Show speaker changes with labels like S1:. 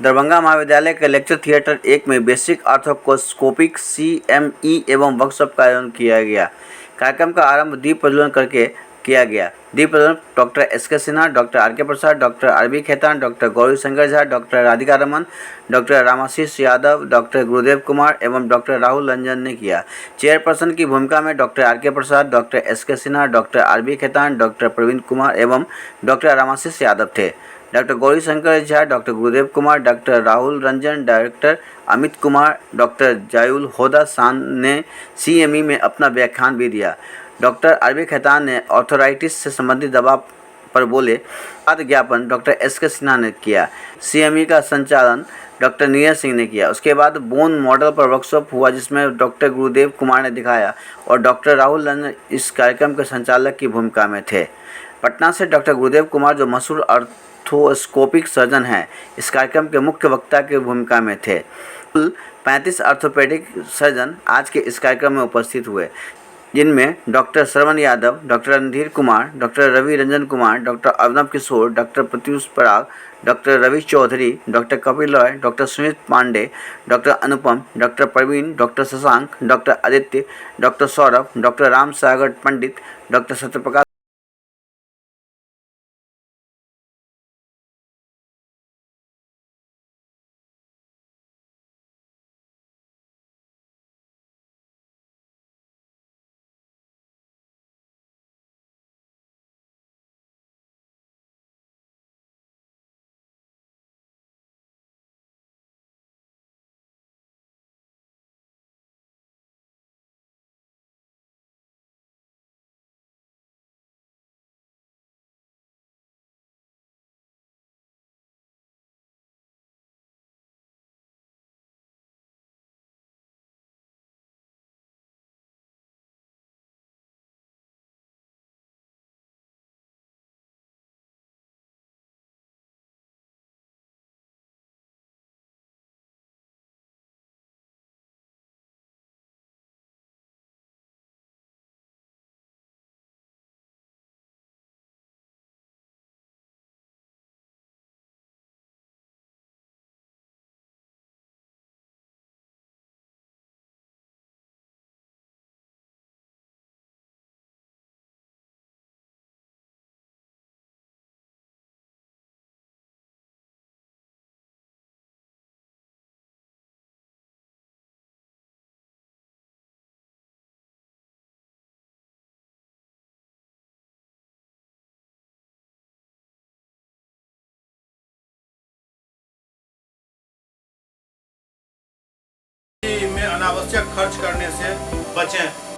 S1: दरभंगा महाविद्यालय के lecture theatre 1 में बेसिक आर्थ्रोस्कोपिक CME एवं वर्कशॉप का आयोजन किया गया। कार्यक्रम का आरंभ दीप प्रज्वलन करके किया गया। दीप प्रज्वलन doctor SK Sinha, doctor RK Prasad, doctor RB Khetan, doctor Gauri Shankar Jha, doctor Radhika Raman, doctor Ramashish Yadav, doctor Gurudev Kumar एवं डॉक्टर राहुल रंजन ने किया। चेयरपर्सन की भूमिका में doctor RK Prasad, doctor SK Sinha, doctor RB Khetan, doctor Praveen Kumar एवं डॉक्टर रामाशीष यादव थे। Doctor Gauri Shankar Jha, doctor Gurudev Kumar, doctor Rahul Ranjan, doctor Amit Kumar, doctor Zaiul Hoda Shan ने CME में अपना व्याख्यान भी दिया। डॉक्टर RB खेतान ने ऑर्थराइटिस से संबंधित दवा पर बोले। बाद ज्ञापन डॉक्टर SK सिन्हा ने किया। CME का संचालन डॉक्टर नीरज सिंह ने किया। उसके बाद बोन मॉडल पर वर्कशॉप हुआ जिसमें डॉक्टर गुरुदेव कुमार ने दिखाया और डॉक्टर राहुल रंजन इस कार्यक्रम के संचालक की भूमिका में थे। पटना से डॉक्टर गुरुदेव कुमार जो मशहूर आर्थ्रोस्कोपिक सर्जन हैं, इस कार्यक्रम के मुख्य वक्ता की भूमिका में थे। कुल 35 ऑर्थोपेडिक सर्जन आज के इस कार्यक्रम में उपस्थित हुए, जिनमें doctor Shravan Yadav, doctor Randhir Kumar, doctor Ravi Ranjan Kumar, doctor Arnab Kishore, doctor Pratyush Parag, doctor Ravi Chaudhary, doctor Kapil Roy, doctor Sumit Pandey, doctor Anupam, doctor Praveen, doctor Shashank, doctor Aditya, doctor Saurabh, doctor Ram Sagar Pandit, doctor Satyaprakash
S2: में अनावश्यक खर्च करने से बचें।